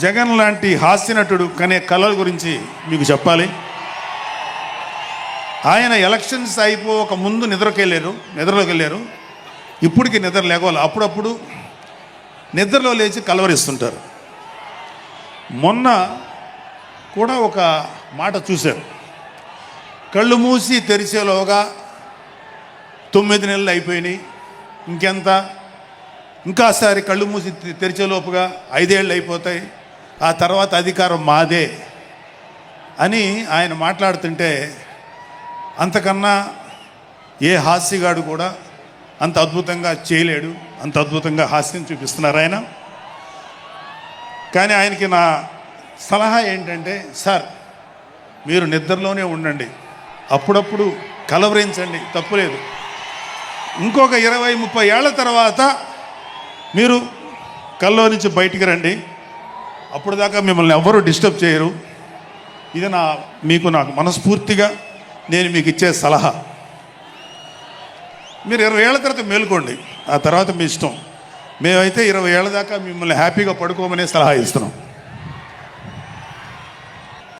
జగన్ లాంటి హాస్యనటుడు కనే కళల గురించి మీకు చెప్పాలి. ఆయన ఎలక్షన్స్ అయిపోక ముందు నిద్రలోకి వెళ్ళారు. ఇప్పటికి నిద్ర లేవాలి. అప్పుడప్పుడు నిద్రలో లేచి కలవరిస్తుంటారు. మొన్న కూడా ఒక మాట చూశారు. కళ్ళు మూసి తెరిచేలోగా 9 నెలలు అయిపోయినాయి, ఇంకెంత, ఇంకాసారి కళ్ళు మూసి తెరిచేలోపుగా 5 ఏళ్ళు అయిపోతాయి, ఆ తర్వాత అధికారం మాదే అని ఆయన మాట్లాడుతుంటే అంతకన్నా ఏ హాస్యగాడు కూడా అంత అద్భుతంగా చేయలేడు. అంత అద్భుతంగా హాస్యం చూపిస్తున్నారు ఆయన. కానీ ఆయనకి నా సలహా ఏంటంటే, సార్ మీరు నిద్రలోనే ఉండండి, అప్పుడప్పుడు కలవరించండి, తప్పులేదు. ఇంకొక 20-30 ఏళ్ల తర్వాత మీరు కల్లో నుంచి బయటికి రండి, అప్పుడు దాకా మిమ్మల్ని ఎవ్వరూ డిస్టర్బ్ చేయరు. ఇది నాకు మనస్ఫూర్తిగా నేను మీకు ఇచ్చే సలహా. మీరు 20 ఏళ్ల తర్వాత మేలుకోండి, ఆ తర్వాత మీ ఇష్టం. మేమైతే 20 ఏళ్ల దాకా మిమ్మల్ని హ్యాపీగా పడుకోమనే సలహా ఇస్తున్నాం.